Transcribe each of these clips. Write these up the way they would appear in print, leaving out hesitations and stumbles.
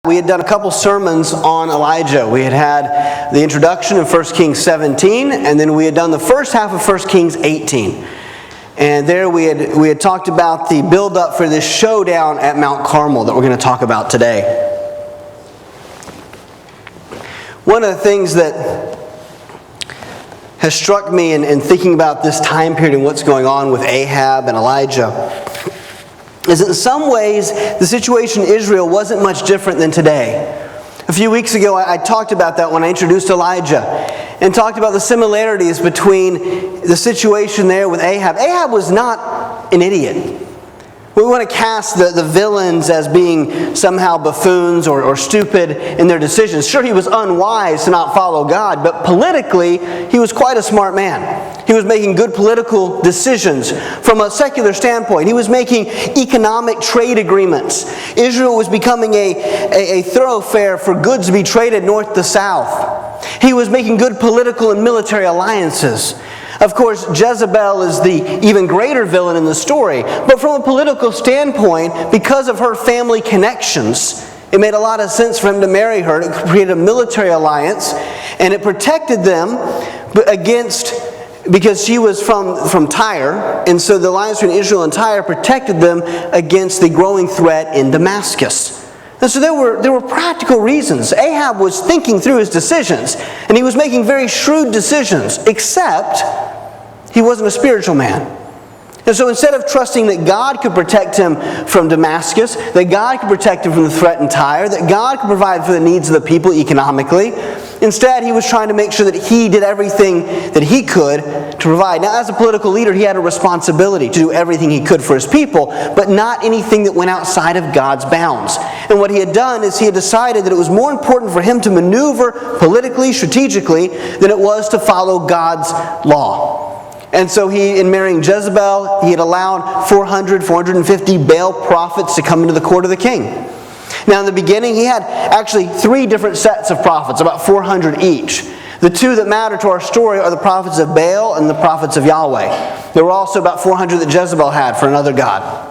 We had done a couple sermons on Elijah. We had the introduction in 1 Kings 17, and then we had done the first half of 1 Kings 18. And there we had talked about the build-up for this showdown at Mount Carmel that we're going to talk about today. One of the things that has struck me in thinking about this time period and what's going on with Ahab and Elijah is that in some ways the situation in Israel wasn't much different than today. A few weeks ago I talked about that when I introduced Elijah and talked about the similarities between the situation there with Ahab. Ahab was not an idiot. We want to cast the villains as being somehow buffoons or stupid in their decisions. Sure, he was unwise to not follow God, but politically, he was quite a smart man. He was making good political decisions from a secular standpoint. He was making economic trade agreements. Israel was becoming a thoroughfare for goods to be traded north to south. He was making good political and military alliances. Of course, Jezebel is the even greater villain in the story. But from a political standpoint, because of her family connections, it made a lot of sense for him to marry her. It created a military alliance, and it protected them against, because she was from Tyre, and so the alliance between Israel and Tyre protected them against the growing threat in Damascus. And so there were practical reasons. Ahab was thinking through his decisions, and he was making very shrewd decisions, except he wasn't a spiritual man. And so instead of trusting that God could protect him from Damascus, that God could protect him from the threat in Tyre, that God could provide for the needs of the people economically, instead he was trying to make sure that he did everything that he could to provide. Now, as a political leader, he had a responsibility to do everything he could for his people, but not anything that went outside of God's bounds. And what he had done is he had decided that it was more important for him to maneuver politically, strategically, than it was to follow God's law. And so in marrying Jezebel, he had allowed 450 Baal prophets to come into the court of the king. Now in the beginning, he had actually 3 different sets of prophets, about 400 each. The 2 that matter to our story are the prophets of Baal and the prophets of Yahweh. There were also about 400 that Jezebel had for another god.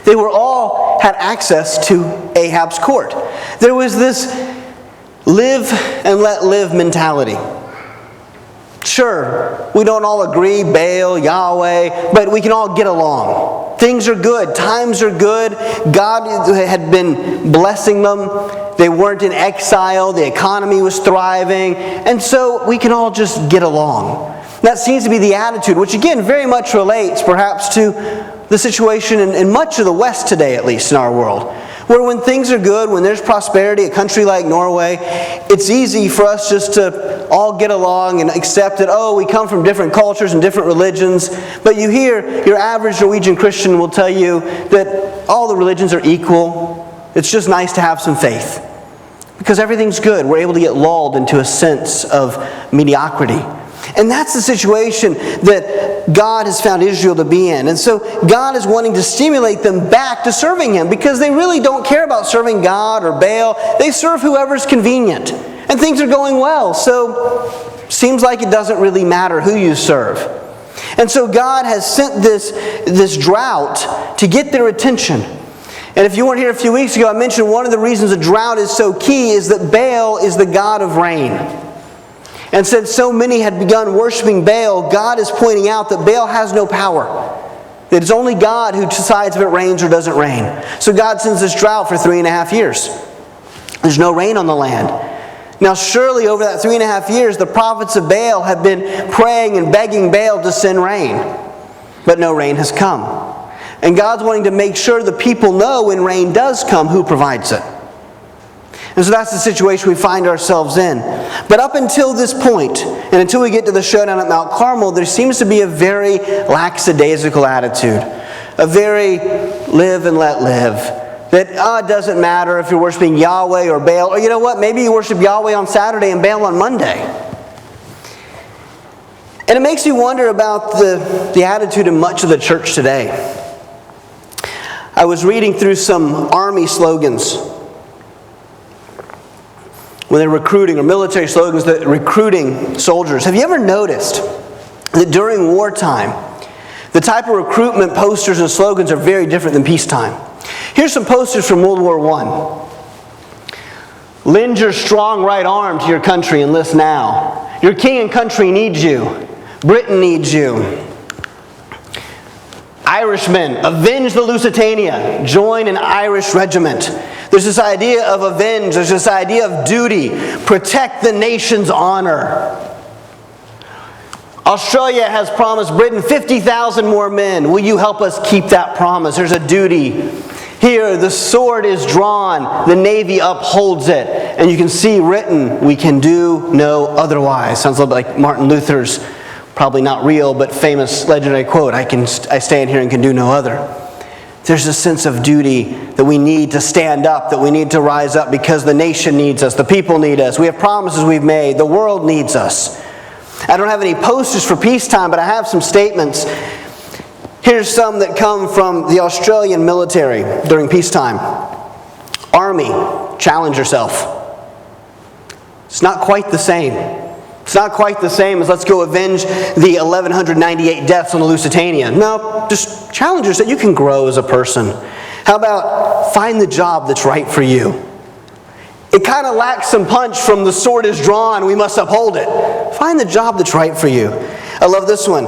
They were all had access to Ahab's court. There was this live and let live mentality. Sure, we don't all agree, Baal, Yahweh, but we can all get along. Things are good. Times are good. God had been blessing them. They weren't in exile. The economy was thriving. And so we can all just get along. That seems to be the attitude, which again very much relates perhaps to the situation in much of the West today, at least in our world. Where when things are good, when there's prosperity, a country like Norway, it's easy for us just to all get along and accept that, we come from different cultures and different religions. But you hear your average Norwegian Christian will tell you that all the religions are equal. It's just nice to have some faith. Because everything's good. We're able to get lulled into a sense of mediocrity. And that's the situation that God has found Israel to be in. And so God is wanting to stimulate them back to serving Him because they really don't care about serving God or Baal. They serve whoever's convenient. And things are going well. So seems like it doesn't really matter who you serve. And so God has sent this drought to get their attention. And if you weren't here a few weeks ago, I mentioned one of the reasons a drought is so key is that Baal is the god of rain. And since so many had begun worshiping Baal, God is pointing out that Baal has no power. It is only God who decides if it rains or doesn't rain. So God sends this drought for 3.5 years. There's no rain on the land. Now surely over that 3.5 years, the prophets of Baal have been praying and begging Baal to send rain. But no rain has come. And God's wanting to make sure the people know when rain does come, who provides it. And so that's the situation we find ourselves in. But up until this point, and until we get to the showdown at Mount Carmel, there seems to be a very lackadaisical attitude. A very live and let live. That it doesn't matter if you're worshiping Yahweh or Baal. Or you know what, maybe you worship Yahweh on Saturday and Baal on Monday. And it makes me wonder about the attitude in much of the church today. I was reading through some army slogans when they're recruiting, or military slogans that recruiting soldiers. Have you ever noticed that during wartime, the type of recruitment posters and slogans are very different than peacetime? Here's some posters from World War I. Lend your strong right arm to your country, enlist now. Your king and country needs you. Britain needs you. Irishmen, avenge the Lusitania. Join an Irish regiment. There's this idea of avenge. There's this idea of duty. Protect the nation's honor. Australia has promised Britain 50,000 more men. Will you help us keep that promise? There's a duty. Here, the sword is drawn. The Navy upholds it. And you can see written, we can do no otherwise. Sounds a little bit like Martin Luther's, probably not real, but famous legendary quote, I stand here and can do no other. There's a sense of duty that we need to stand up, that we need to rise up because the nation needs us, the people need us, we have promises we've made, the world needs us. I don't have any posters for peacetime, but I have some statements. Here's some that come from the Australian military during peacetime. Army, challenge yourself. It's not quite the same. It's not quite the same as let's go avenge the 1,198 deaths on the Lusitania. No, just challenge yourself. You can grow as a person. How about find the job that's right for you? It kind of lacks some punch from the sword is drawn, we must uphold it. Find the job that's right for you. I love this one.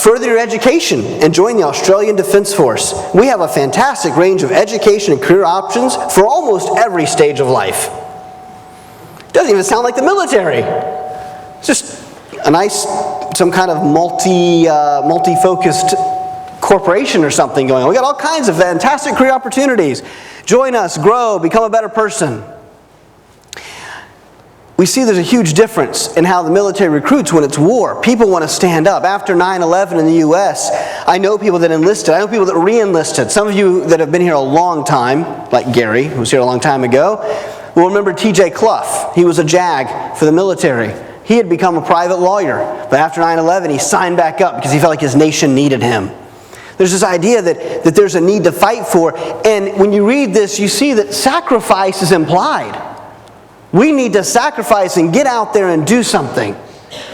Further your education and join the Australian Defence Force. We have a fantastic range of education and career options for almost every stage of life. Doesn't even sound like the military. It's just a nice, some kind of multi-focused corporation or something going on. We got all kinds of fantastic career opportunities. Join us, grow, become a better person. We see there's a huge difference in how the military recruits when it's war. People want to stand up. After 9/11 in the U.S., I know people that enlisted. I know people that re-enlisted. Some of you that have been here a long time, like Gary, who was here a long time ago, will remember T.J. Clough. He was a JAG for the military. He had become a private lawyer, but after 9/11, he signed back up because he felt like his nation needed him. There's this idea that there's a need to fight for, and when you read this, you see that sacrifice is implied. We need to sacrifice and get out there and do something.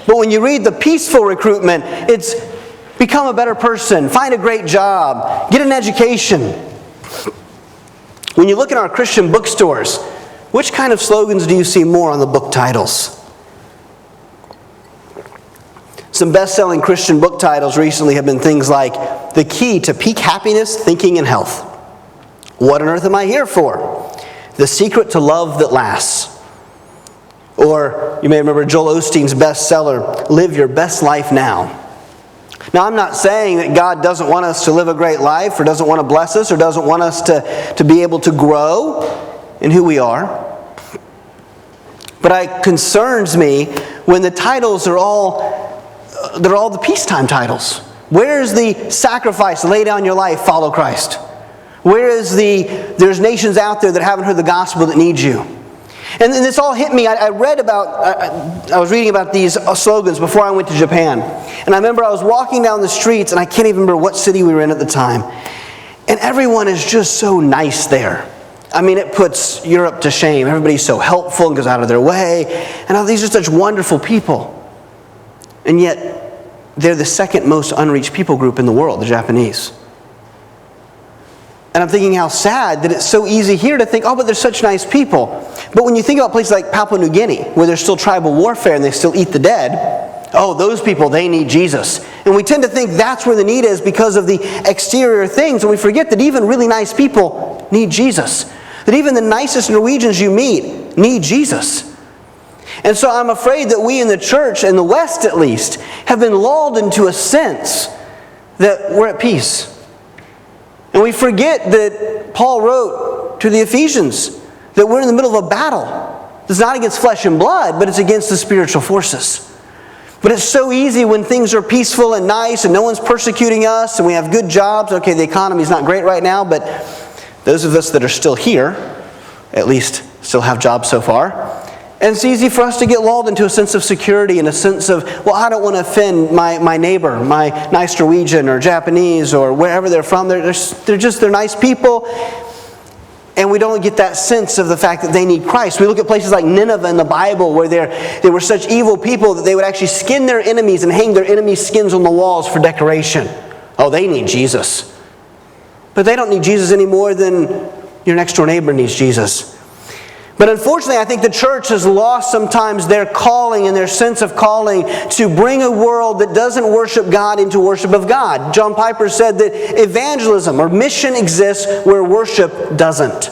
But when you read the peaceful recruitment, it's become a better person, find a great job, get an education. When you look in our Christian bookstores, which kind of slogans do you see more on the book titles? Some best-selling Christian book titles recently have been things like The Key to Peak Happiness, Thinking, and Health. What on earth am I here for? The Secret to Love That Lasts. Or you may remember Joel Osteen's bestseller, Live Your Best Life Now. Now, I'm not saying that God doesn't want us to live a great life or doesn't want to bless us or doesn't want us to be able to grow in who we are. But it concerns me when the titles are all the peacetime titles. Where is the sacrifice, lay down your life, follow Christ? Where is there's nations out there that haven't heard the gospel that need you? And then this all hit me. I was reading about these slogans before I went to Japan. And I remember I was walking down the streets, and I can't even remember what city we were in at the time. And everyone is just so nice there. I mean, it puts Europe to shame. Everybody's so helpful and goes out of their way. And these are such wonderful people. And yet, they're the second most unreached people group in the world, the Japanese. And I'm thinking how sad that it's so easy here to think, oh, but they're such nice people. But when you think about places like Papua New Guinea, where there's still tribal warfare and they still eat the dead, oh, those people, they need Jesus. And we tend to think that's where the need is because of the exterior things, and we forget that even really nice people need Jesus. That even the nicest Norwegians you meet need Jesus. And so I'm afraid that we in the church, in the West at least, have been lulled into a sense that we're at peace. And we forget that Paul wrote to the Ephesians that we're in the middle of a battle. It's not against flesh and blood, but it's against the spiritual forces. But it's so easy when things are peaceful and nice and no one's persecuting us and we have good jobs. Okay, the economy's not great right now, but those of us that are still here, at least still have jobs so far. And it's easy for us to get lulled into a sense of security and a sense of, well, I don't want to offend my neighbor, my nice Norwegian or Japanese or wherever they're from. They're nice people. And we don't get that sense of the fact that they need Christ. We look at places like Nineveh in the Bible where they were such evil people that they would actually skin their enemies and hang their enemies' skins on the walls for decoration. Oh, they need Jesus. But they don't need Jesus any more than your next door neighbor needs Jesus. But unfortunately, I think the church has lost sometimes their calling and their sense of calling to bring a world that doesn't worship God into worship of God. John Piper said that evangelism or mission exists where worship doesn't.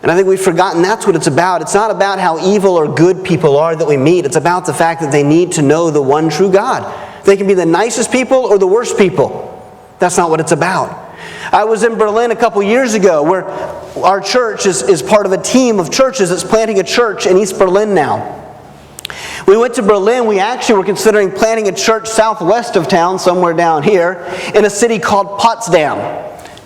And I think we've forgotten that's what it's about. It's not about how evil or good people are that we meet. It's about the fact that they need to know the one true God. They can be the nicest people or the worst people. That's not what it's about. I was in Berlin a couple years ago where our church is part of a team of churches that's planting a church in East Berlin now. We went to Berlin. We actually were considering planting a church southwest of town, somewhere down here, in a city called Potsdam.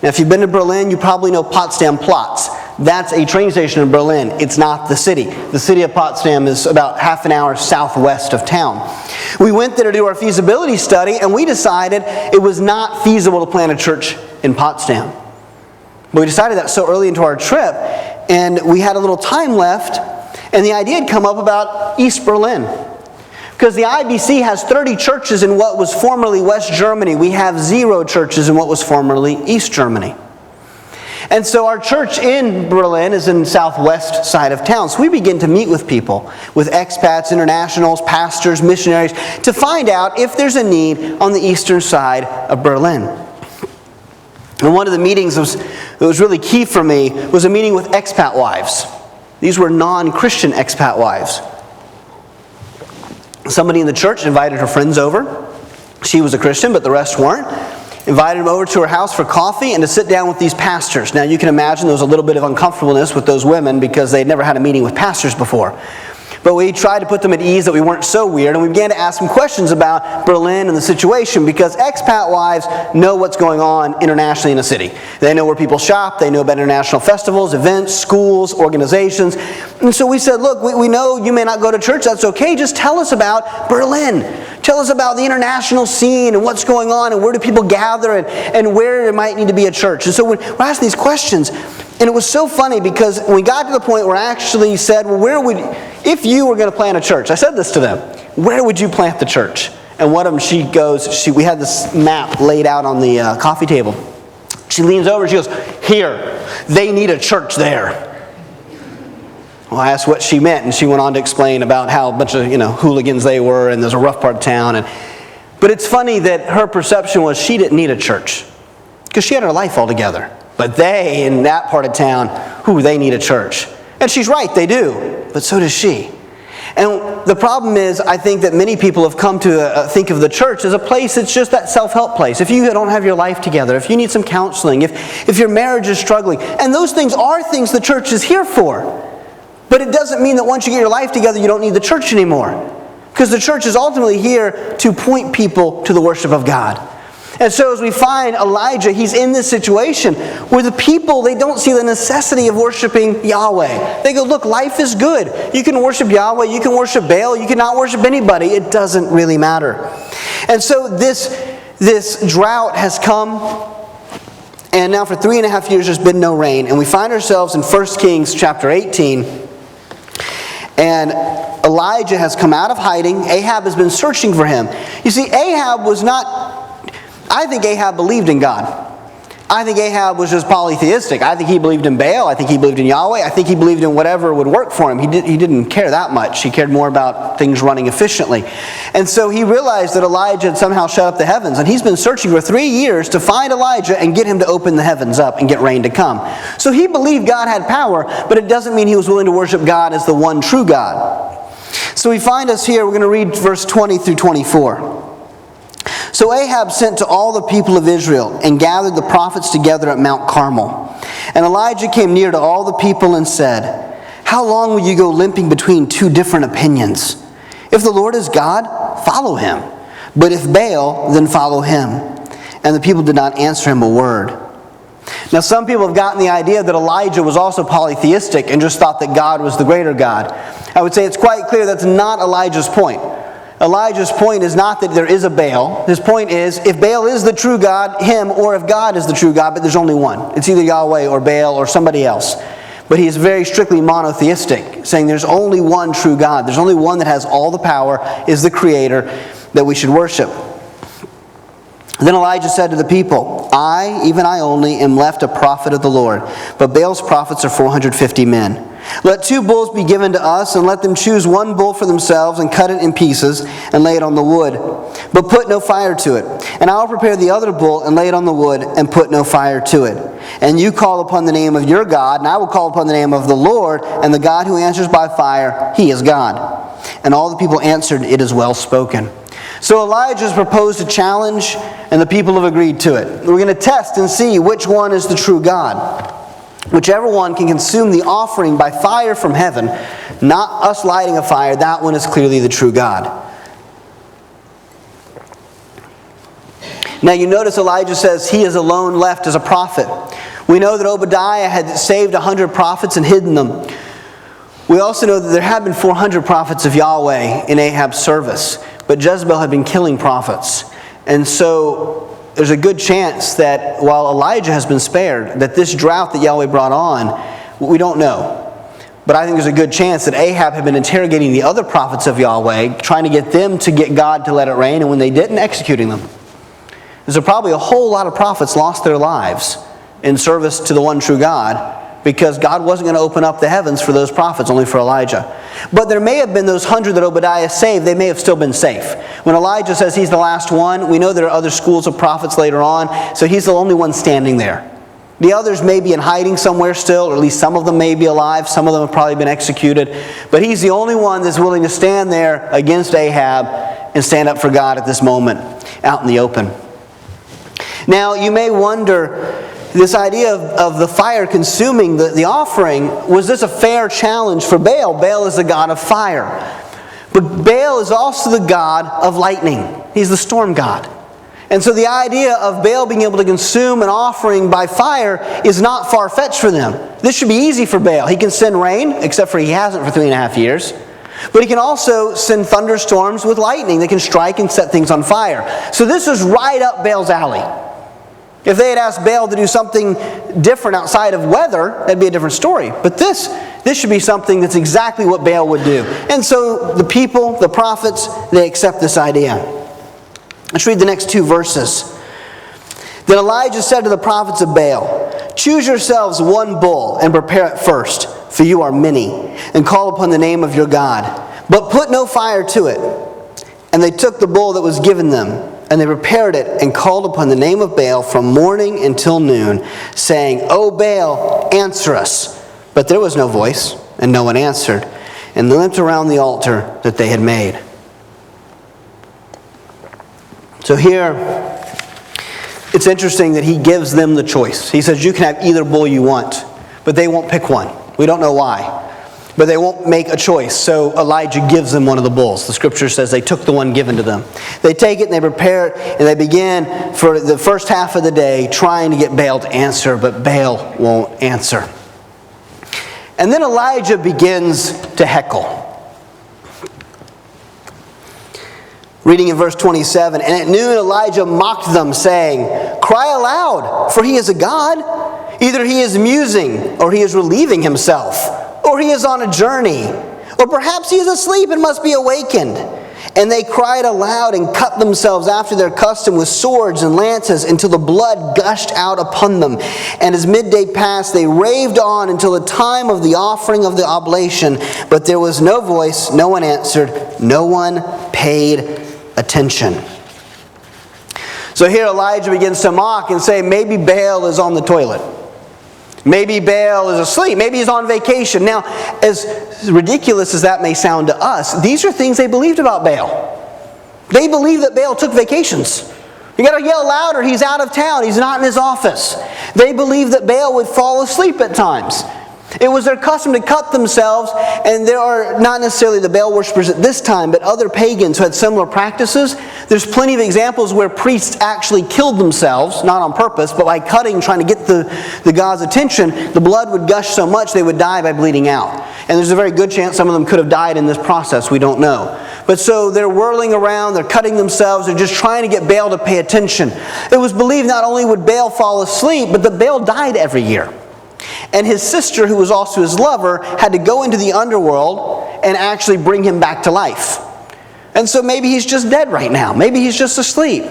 Now, if you've been to Berlin, you probably know Potsdam Platz. That's a train station in Berlin. It's not the city. The city of Potsdam is about half an hour southwest of town. We went there to do our feasibility study, and we decided it was not feasible to plant a church in Potsdam. But we decided that so early into our trip, and we had a little time left, and the idea had come up about East Berlin. Because the IBC has 30 churches in what was formerly West Germany. We have 0 churches in what was formerly East Germany. And so our church in Berlin is in the southwest side of town. So we begin to meet with people, with expats, internationals, pastors, missionaries, to find out if there's a need on the eastern side of Berlin. And one of the meetings that was really key for me was a meeting with expat wives. These were non-Christian expat wives. Somebody in the church invited her friends over. She was a Christian, but the rest weren't. Invited them over to her house for coffee and to sit down with these pastors. Now you can imagine there was a little bit of uncomfortableness with those women because they'd never had a meeting with pastors before. But we tried to put them at ease that we weren't so weird, and we began to ask them questions about Berlin and the situation because expat wives know what's going on internationally in a city. They know where people shop, they know about international festivals, events, schools, organizations. And so we said, look, we know you may not go to church, that's okay, just tell us about Berlin. Tell us about the international scene and what's going on and where do people gather and where there might need to be a church. And so we're asking these questions. And it was so funny because when we got to the point where I actually said, well, if you were going to plant a church, I said this to them, where would you plant the church? And one of them, we had this map laid out on the coffee table. She leans over and she goes, here, they need a church there. Well, I asked what she meant, and she went on to explain about how a bunch of hooligans they were, and there's a rough part of town. But it's funny that her perception was she didn't need a church because she had her life all together. But they, in that part of town, they need a church. And she's right, they do. But so does she. And the problem is, I think that many people have come to think of the church as a place that's just that self-help place. If you don't have your life together, if you need some counseling, if your marriage is struggling. And those things are things the church is here for. But it doesn't mean that once you get your life together, you don't need the church anymore. Because the church is ultimately here to point people to the worship of God. And so as we find Elijah, he's in this situation where the people, they don't see the necessity of worshiping Yahweh. They go, look, life is good. You can worship Yahweh, you can worship Baal, you cannot worship anybody. It doesn't really matter. And so this drought has come, and now for 3.5 years there's been no rain. And we find ourselves in 1 Kings chapter 18. And Elijah has come out of hiding. Ahab has been searching for him. You see, I think Ahab believed in God. I think Ahab was just polytheistic. I think he believed in Baal. I think he believed in Yahweh. I think he believed in whatever would work for him. He didn't care that much. He cared more about things running efficiently. And so he realized that Elijah had somehow shut up the heavens. And he's been searching for 3 years to find Elijah and get him to open the heavens up and get rain to come. So he believed God had power, but it doesn't mean he was willing to worship God as the one true God. So we find us here, we're going to read verse 20 through 24. So Ahab sent to all the people of Israel and gathered the prophets together at Mount Carmel. And Elijah came near to all the people and said, how long will you go limping between two different opinions? If the Lord is God, follow him. But if Baal, then follow him. And the people did not answer him a word. Now some people have gotten the idea that Elijah was also polytheistic and just thought that God was the greater God. I would say it's quite clear that's not Elijah's point. Elijah's point is not that there is a Baal. His point is, if Baal is the true God, him, or if God is the true God, but there's only one. It's either Yahweh or Baal or somebody else. But he is very strictly monotheistic, saying there's only one true God. There's only one that has all the power, is the Creator, that we should worship. Then Elijah said to the people, I, even I only, am left a prophet of the Lord, but Baal's prophets are 450 men. Let 2 bulls be given to us, and let them choose 1 bull for themselves, and cut it in pieces, and lay it on the wood. But put no fire to it. And I will prepare the other bull, and lay it on the wood, and put no fire to it. And you call upon the name of your God, and I will call upon the name of the Lord, and the God who answers by fire, he is God. And all the people answered, it is well spoken. So Elijah has proposed a challenge, and the people have agreed to it. We're going to test and see which one is the true God. Whichever one can consume the offering by fire from heaven, not us lighting a fire, that one is clearly the true God. Now you notice Elijah says he is alone left as a prophet. We know that Obadiah had saved 100 prophets and hidden them. We also know that there had been 400 prophets of Yahweh in Ahab's service, but Jezebel had been killing prophets. And so there's a good chance that while Elijah has been spared, that this drought that Yahweh brought on, we don't know. But I think there's a good chance that Ahab had been interrogating the other prophets of Yahweh, trying to get them to get God to let it rain, and when they didn't, executing them. There's probably a whole lot of prophets lost their lives in service to the one true God, because God wasn't going to open up the heavens for those prophets, only for Elijah. But there may have been those 100 that Obadiah saved, they may have still been safe. When Elijah says he's the last one, we know there are other schools of prophets later on, so he's the only one standing there. The others may be in hiding somewhere still, or at least some of them may be alive, some of them have probably been executed. But he's the only one that's willing to stand there against Ahab and stand up for God at this moment, out in the open. Now, you may wonder, this idea of the fire consuming the offering, was this a fair challenge for Baal? Baal is the god of fire. But Baal is also the god of lightning. He's the storm god. And so the idea of Baal being able to consume an offering by fire is not far-fetched for them. This should be easy for Baal. He can send rain, except for he hasn't for 3.5 years. But he can also send thunderstorms with lightning that can strike and set things on fire. So this is right up Baal's alley. If they had asked Baal to do something different outside of weather, that'd be a different story. But this should be something that's exactly what Baal would do. And so the people, the prophets, they accept this idea. Let's read the next 2 verses. Then Elijah said to the prophets of Baal, choose yourselves 1 bull and prepare it first, for you are many, and call upon the name of your God. But put no fire to it. And they took the bull that was given them, and they prepared it and called upon the name of Baal from morning until noon, saying, O Baal, answer us. But there was no voice, and no one answered. And they limped around the altar that they had made. So here, it's interesting that he gives them the choice. He says, you can have either bull you want, but they won't pick one. We don't know why. But they won't make a choice. So Elijah gives them one of the bulls. The scripture says they took the one given to them. They take it and they prepare it, and they begin for the first half of the day trying to get Baal to answer, but Baal won't answer. And then Elijah begins to heckle. Reading in verse 27, and at noon Elijah mocked them, saying, cry aloud, for he is a god. Either he is musing, or he is relieving himself, or he is on a journey, or perhaps he is asleep and must be awakened. And they cried aloud and cut themselves after their custom with swords and lances until the blood gushed out upon them. And as midday passed, they raved on until the time of the offering of the oblation. But there was no voice, no one answered, no one paid attention. So here Elijah begins to mock and say, maybe Baal is on the toilet. Maybe Baal is asleep. Maybe he's on vacation. Now, as ridiculous as that may sound to us, these are things they believed about Baal. They believed that Baal took vacations. You got to yell louder. He's out of town. He's not in his office. They believed that Baal would fall asleep at times. It was their custom to cut themselves, and there are not necessarily the Baal worshippers at this time, but other pagans who had similar practices. There's plenty of examples where priests actually killed themselves, not on purpose, but by cutting, trying to get the god's attention. The blood would gush so much they would die by bleeding out. And there's a very good chance some of them could have died in this process. We don't know. But so they're whirling around, they're cutting themselves, they're just trying to get Baal to pay attention. It was believed not only would Baal fall asleep, but that Baal died every year. And his sister, who was also his lover, had to go into the underworld and actually bring him back to life. And so maybe he's just dead right now. Maybe he's just asleep.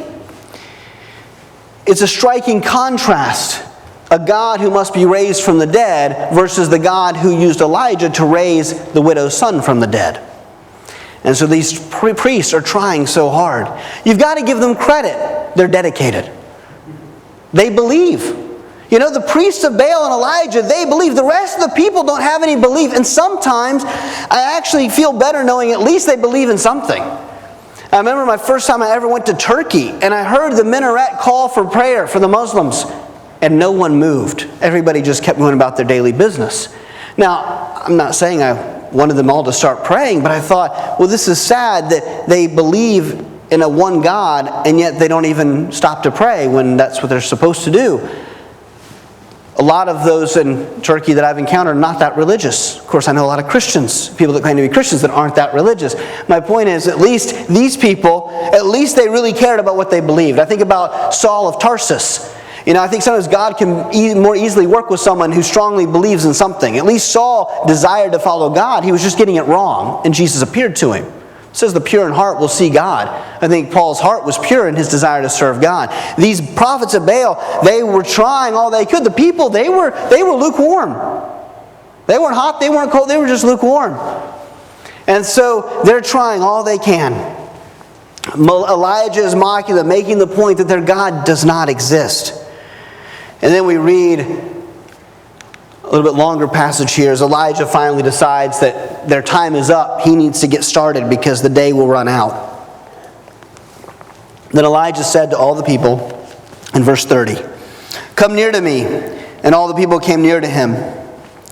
It's a striking contrast a God who must be raised from the dead versus the God who used Elijah to raise the widow's son from the dead. And so these priests are trying so hard. You've got to give them credit. They're dedicated. They believe. You know, the priests of Baal and Elijah, they believe. The rest of the people don't have any belief. And sometimes I actually feel better knowing at least they believe in something. I remember my first time I ever went to Turkey, and I heard the minaret call for prayer for the Muslims, and no one moved. Everybody just kept going about their daily business. Now, I'm not saying I wanted them all to start praying, but I thought, well, this is sad that they believe in a one God, and yet they don't even stop to pray when that's what they're supposed to do. A lot of those in Turkey that I've encountered are not that religious. Of course, I know a lot of Christians, people that claim to be Christians that aren't that religious. My point is, at least these people, at least they really cared about what they believed. I think about Saul of Tarsus. You know, I think sometimes God can more easily work with someone who strongly believes in something. At least Saul desired to follow God. He was just getting it wrong, and Jesus appeared to him. It says the pure in heart will see God. I think Paul's heart was pure in his desire to serve God. These prophets of Baal, they were trying all they could. The people, they were lukewarm. They weren't hot, they weren't cold, they were just lukewarm. And so they're trying all they can. Elijah is mocking them, making the point that their God does not exist. And then we read a little bit longer passage here as Elijah finally decides that their time is up. He needs to get started because the day will run out. Then Elijah said to all the people in verse 30, "Come near to me." And all the people came near to him.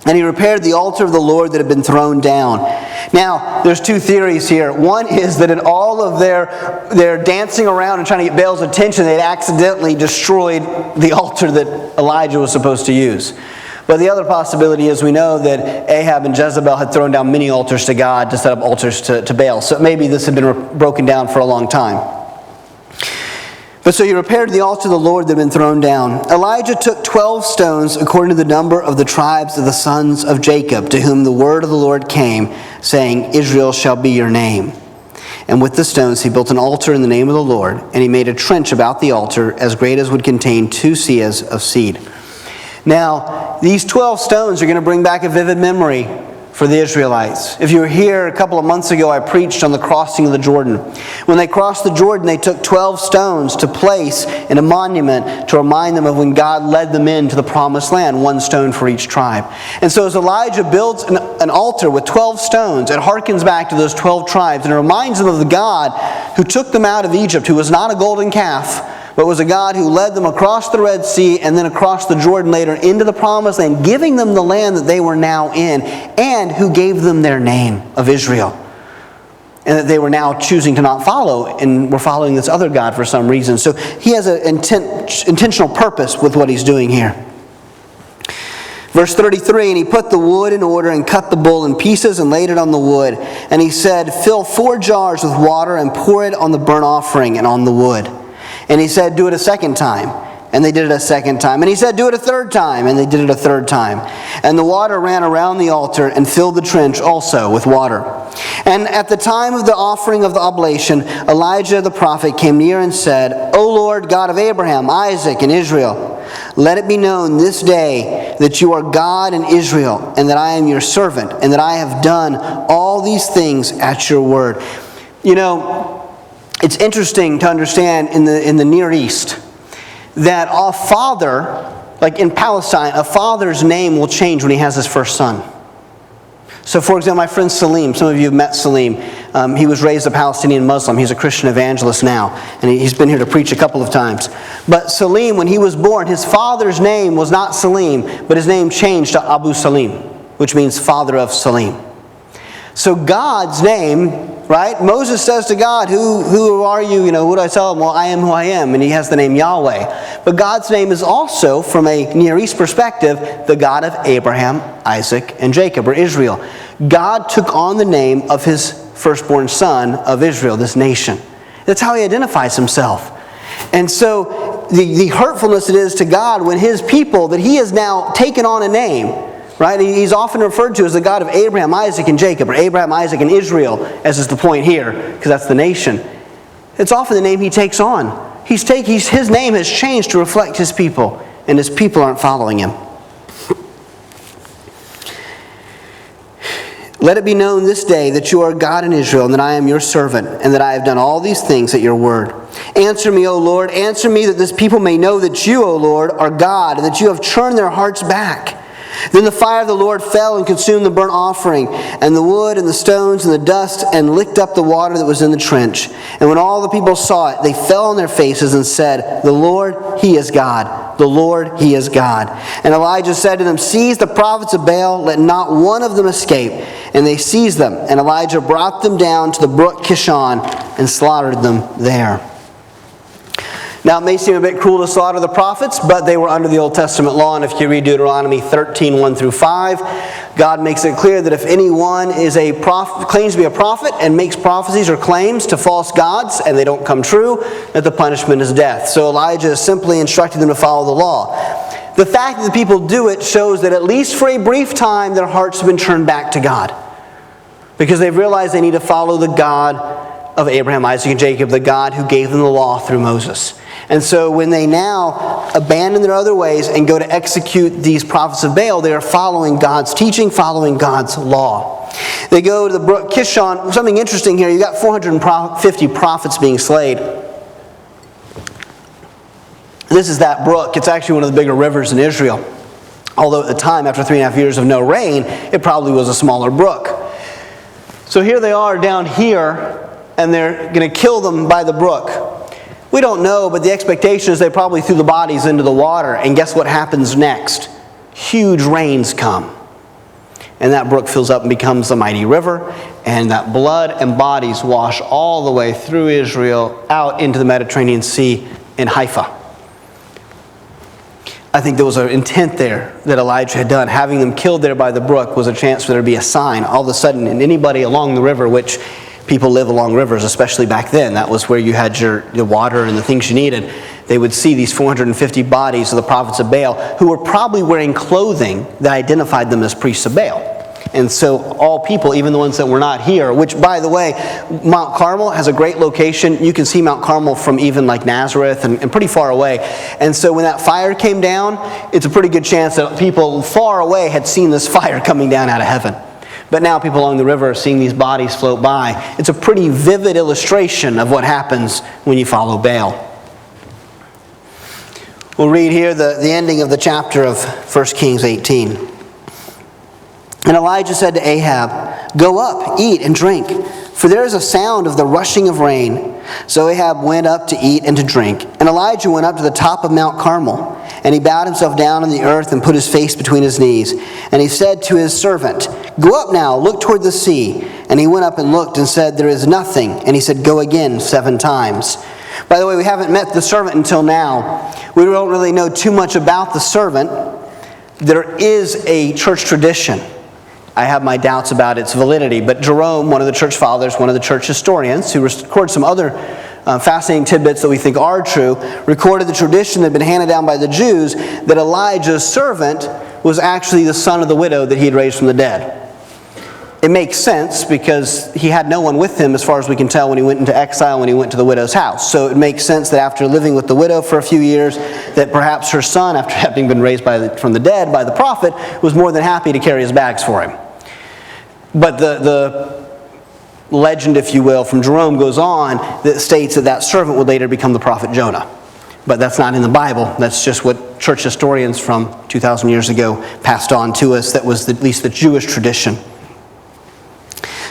And he repaired the altar of the Lord that had been thrown down. Now, there's two theories here. One is that in all of their dancing around and trying to get Baal's attention, they'd accidentally destroyed the altar that Elijah was supposed to use. But the other possibility is we know that Ahab and Jezebel had thrown down many altars to God to set up altars to Baal. So maybe this had been broken down for a long time. But so he repaired the altar of the Lord that had been thrown down. Elijah took 12 stones according to the number of the tribes of the sons of Jacob, to whom the word of the Lord came, saying, "Israel shall be your name." And with the stones he built an altar in the name of the Lord, and he made a trench about the altar as great as would contain 2 seahs of seed. Now, these 12 stones are going to bring back a vivid memory for the Israelites. If you were here a couple of months ago, I preached on the crossing of the Jordan. When they crossed the Jordan, they took 12 stones to place in a monument to remind them of when God led them into the promised land, 1 stone for each tribe. And so as Elijah builds an altar with 12 stones, it harkens back to those 12 tribes, and it reminds them of the God who took them out of Egypt, who was not a golden calf, but was a God who led them across the Red Sea and then across the Jordan later into the promised land, giving them the land that they were now in, and who gave them their name of Israel. And that they were now choosing to not follow and were following this other God for some reason. So he has an intentional purpose with what he's doing here. Verse 33, and he put the wood in order and cut the bull in pieces and laid it on the wood. And he said, "Fill 4 jars with water and pour it on the burnt offering and on the wood." And he said, "Do it a second time." And they did it a second time. And he said, "Do it a third time." And they did it a third time. And the water ran around the altar and filled the trench also with water. And at the time of the offering of the oblation, Elijah the prophet came near and said, "O Lord, God of Abraham, Isaac, and Israel, let it be known this day that you are God in Israel, and that I am your servant, and that I have done all these things at your word." You know, it's interesting to understand in the Near East that a father, like in Palestine, a father's name will change when he has his first son. So for example, my friend Salim, some of you have met Salim. He was raised a Palestinian Muslim. He's a Christian evangelist now, and he's been here to preach a couple of times. But Salim, when he was born, his father's name was not Salim, but his name changed to Abu Salim, which means father of Salim. So God's name, right? Moses says to God, who are you? You know, what do I tell him? Well, I am who I am. And he has the name Yahweh. But God's name is also, from a Near East perspective, the God of Abraham, Isaac, and Jacob, or Israel. God took on the name of his firstborn son of Israel, this nation. That's how he identifies himself. And so the hurtfulness it is to God when his people, that he has now taken on a name, right? He's often referred to as the God of Abraham, Isaac, and Jacob, or Abraham, Isaac, and Israel, as is the point here, because that's the nation. It's often the name he takes on. His name has changed to reflect his people. and his people aren't following him. Let it be known this day that you are God in Israel, and that I am your servant, and that I have done all these things at your word. Answer me, O Lord, answer me, that this people may know that you, O Lord, are God, and that you have turned their hearts back. Then the fire of the Lord fell and consumed the burnt offering, and the wood, and the stones, and the dust, and licked up the water that was in the trench. And when all the people saw it, they fell on their faces and said, The Lord, He is God. The Lord, He is God. And Elijah said to them, Seize the prophets of Baal, let not one of them escape. And they seized them, and Elijah brought them down to the brook Kishon and slaughtered them there. Now, it may seem a bit cruel to slaughter the prophets, but they were under the Old Testament law, and if you read Deuteronomy 13, 1 through 5, God makes it clear that if anyone is a prophet, claims to be a prophet and makes prophecies or claims to false gods, and they don't come true, that the punishment is death. So Elijah is simply instructing them to follow the law. The fact that the people do it shows that at least for a brief time, their hearts have been turned back to God, because they've realized they need to follow the God of Abraham, Isaac, and Jacob, the God who gave them the law through Moses. And so when they now abandon their other ways and go to execute these prophets of Baal, they are following God's teaching, following God's law. They go to the brook Kishon. Something interesting here, you've got 450 prophets being slayed. This is that brook. It's actually one of the bigger rivers in Israel. Although at the time, after 3.5 years of no rain, it probably was a smaller brook. So here they are down here, and they're going to kill them by the brook. We don't know, but the expectation is they probably threw the bodies into the water, and guess what happens next? Huge rains come. And that brook fills up and becomes a mighty river, and that blood and bodies wash all the way through Israel out into the Mediterranean Sea in Haifa. I think there was an intent there that Elijah had done. Having them killed there by the brook was a chance for there to be a sign. All of a sudden, and anybody along the river, which people live along rivers, especially back then. That was where you had your water and the things you needed. They would see these 450 bodies of the prophets of Baal, who were probably wearing clothing that identified them as priests of Baal. And so all people, even the ones that were not here, which, by the way, Mount Carmel has a great location. You can see Mount Carmel from even like Nazareth and pretty far away. And so when that fire came down, it's a pretty good chance that people far away had seen this fire coming down out of heaven. But now people along the river are seeing these bodies float by. It's a pretty vivid illustration of what happens when you follow Baal. We'll read here the ending of the chapter of 1 Kings 18. And Elijah said to Ahab, Go up, eat and drink, for there is a sound of the rushing of rain. So Ahab went up to eat and to drink. And Elijah went up to the top of Mount Carmel. And he bowed himself down on the earth and put his face between his knees. And he said to his servant, Go up now, look toward the sea. And he went up and looked and said, There is nothing. And he said, Go again 7 times. By the way, we haven't met the servant until now. We don't really know too much about the servant. There is a church tradition. I have my doubts about its validity, but Jerome, one of the church fathers, one of the church historians, who records some other fascinating tidbits that we think are true, recorded the tradition that had been handed down by the Jews that Elijah's servant was actually the son of the widow that he had raised from the dead. It makes sense because he had no one with him, as far as we can tell, when he went into exile, when he went to the widow's house. So it makes sense that after living with the widow for a few years, that perhaps her son, after having been raised from the dead by the prophet, was more than happy to carry his bags for him. But the legend, if you will, from Jerome goes on that states that servant would later become the prophet Jonah. But that's not in the Bible. That's just what church historians from 2,000 years ago passed on to us. That was at least the Jewish tradition.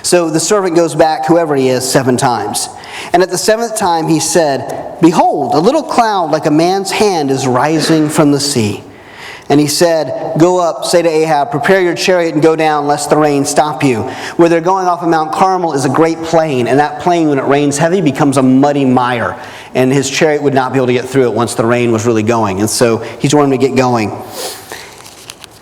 So the servant goes back, whoever he is, 7 times. And at the 7th time he said, Behold, a little cloud like a man's hand is rising from the sea. And he said, Go up, say to Ahab, prepare your chariot and go down, lest the rain stop you. Where they're going off of Mount Carmel is a great plain, and that plain, when it rains heavy, becomes a muddy mire. And his chariot would not be able to get through it once the rain was really going. And so he's wanting to get going.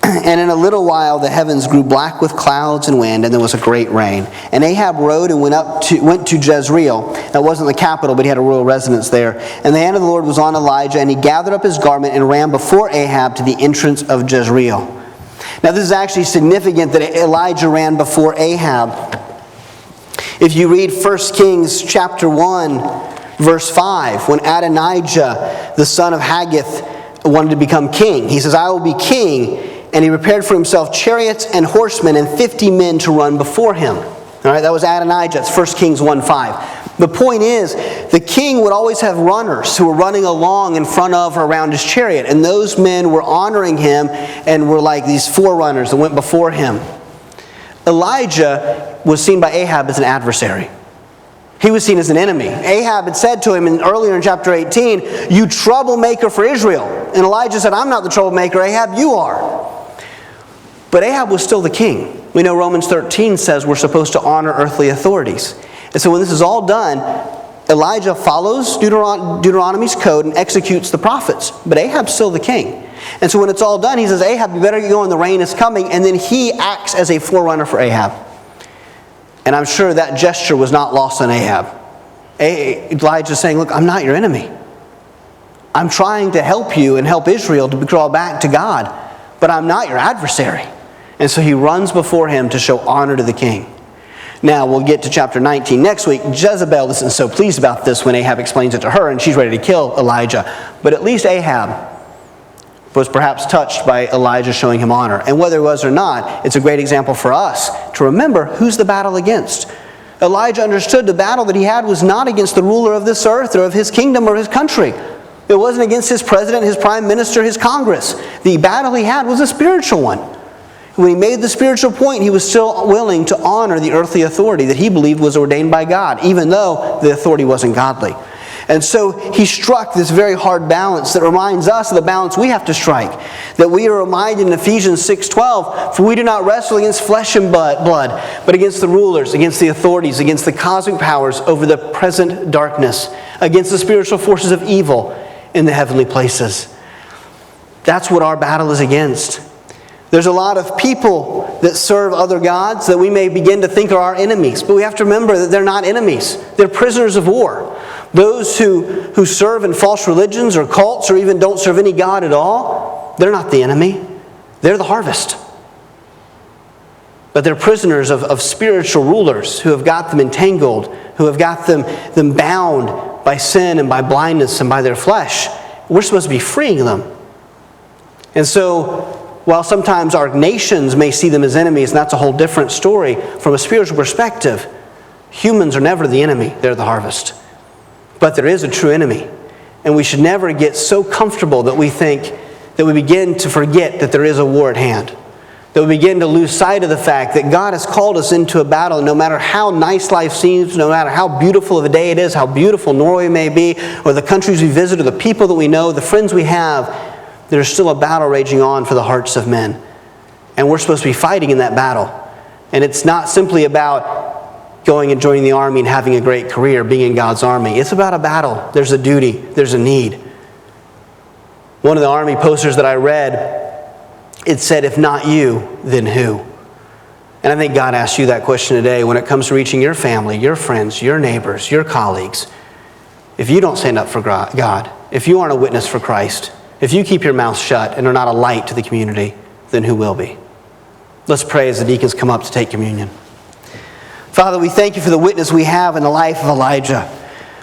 And in a little while the heavens grew black with clouds and wind, and there was a great rain. And Ahab rode and went to Jezreel. That wasn't the capital, but he had a royal residence there. And the hand of the Lord was on Elijah, and he gathered up his garment and ran before Ahab to the entrance of Jezreel. Now this is actually significant that Elijah ran before Ahab. If you read 1 Kings chapter 1, verse 5, when Adonijah, the son of Haggith, wanted to become king. He says, I will be king. And he prepared for himself chariots and horsemen and 50 men to run before him. All right, that was Adonijah. It's 1 Kings 1:5. The point is, the king would always have runners who were running along in front of or around his chariot. And those men were honoring him and were like these forerunners that went before him. Elijah was seen by Ahab as an adversary. He was seen as an enemy. Ahab had said to him earlier in chapter 18, you troublemaker for Israel. And Elijah said, I'm not the troublemaker, Ahab, you are. But Ahab was still the king. We know Romans 13 says we're supposed to honor earthly authorities. And so when this is all done, Elijah follows Deuteronomy's code and executes the prophets. But Ahab's still the king. And so when it's all done, he says, Ahab, you better get going, the rain is coming. And then he acts as a forerunner for Ahab. And I'm sure that gesture was not lost on Ahab. Elijah's saying, look, I'm not your enemy. I'm trying to help you and help Israel to draw back to God. But I'm not your adversary. And so he runs before him to show honor to the king. Now, we'll get to chapter 19 next week. Jezebel isn't so pleased about this when Ahab explains it to her, and she's ready to kill Elijah. But at least Ahab was perhaps touched by Elijah showing him honor. And whether it was or not, it's a great example for us to remember who's the battle against. Elijah understood the battle that he had was not against the ruler of this earth or of his kingdom or his country. It wasn't against his president, his prime minister, his Congress. The battle he had was a spiritual one. When he made the spiritual point, he was still willing to honor the earthly authority that he believed was ordained by God, even though the authority wasn't godly. And so he struck this very hard balance that reminds us of the balance we have to strike. That we are reminded in Ephesians 6:12, for we do not wrestle against flesh and blood, but against the rulers, against the authorities, against the cosmic powers over the present darkness, against the spiritual forces of evil in the heavenly places. That's what our battle is against. There's a lot of people that serve other gods that we may begin to think are our enemies. But we have to remember that they're not enemies. They're prisoners of war. Those who serve in false religions or cults or even don't serve any God at all, they're not the enemy. They're the harvest. But they're prisoners of spiritual rulers who have got them entangled, who have got them bound by sin and by blindness and by their flesh. We're supposed to be freeing them. And so, while sometimes our nations may see them as enemies, and that's a whole different story, from a spiritual perspective, humans are never the enemy, they're the harvest. But there is a true enemy. And we should never get so comfortable that we think, that we begin to forget that there is a war at hand. That we begin to lose sight of the fact that God has called us into a battle, and no matter how nice life seems, no matter how beautiful of a day it is, how beautiful Norway may be, or the countries we visit, or the people that we know, the friends we have, there's still a battle raging on for the hearts of men. And we're supposed to be fighting in that battle. And it's not simply about going and joining the army and having a great career, being in God's army. It's about a battle. There's a duty. There's a need. One of the army posters that I read, it said, if not you, then who? And I think God asks you that question today when it comes to reaching your family, your friends, your neighbors, your colleagues. If you don't stand up for God, if you aren't a witness for Christ, if you keep your mouth shut and are not a light to the community, then who will be? Let's pray as the deacons come up to take communion. Father, we thank you for the witness we have in the life of Elijah.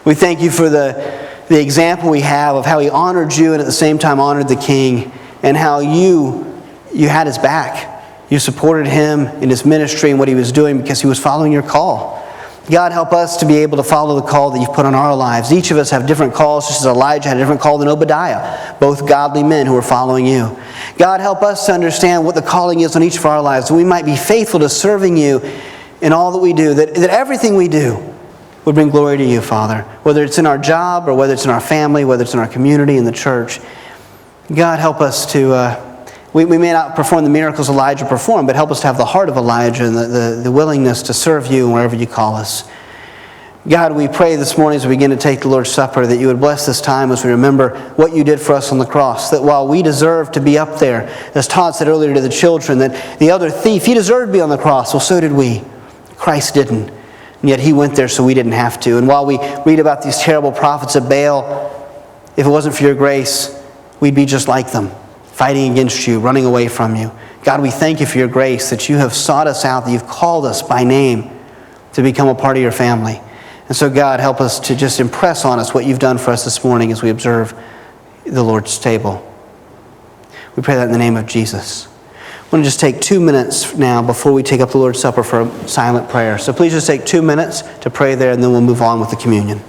We thank you for the example we have of how he honored you and at the same time honored the king, and how you had his back. You supported him in his ministry and what he was doing because he was following your call. God, help us to be able to follow the call that you've put on our lives. Each of us have different calls, just as Elijah had a different call than Obadiah, both godly men who are following you. God, help us to understand what the calling is on each of our lives, that we might be faithful to serving you in all that we do, that everything we do would bring glory to you, Father, whether it's in our job or whether it's in our family, whether it's in our community, in the church. God, help us to... We may not perform the miracles Elijah performed, but help us to have the heart of Elijah and the willingness to serve you wherever you call us. God, we pray this morning as we begin to take the Lord's Supper that you would bless this time as we remember what you did for us on the cross. That while we deserve to be up there, as Todd said earlier to the children, that the other thief, he deserved to be on the cross. Well, so did we. Christ didn't. And yet he went there so we didn't have to. And while we read about these terrible prophets of Baal, if it wasn't for your grace, we'd be just like them, fighting against you, running away from you. God, we thank you for your grace, that you have sought us out, that you've called us by name to become a part of your family. And so, God, help us to just impress on us what you've done for us this morning as we observe the Lord's table. We pray that in the name of Jesus. I want to just take 2 minutes now before we take up the Lord's Supper for a silent prayer. So please just take 2 minutes to pray there, and then we'll move on with the communion.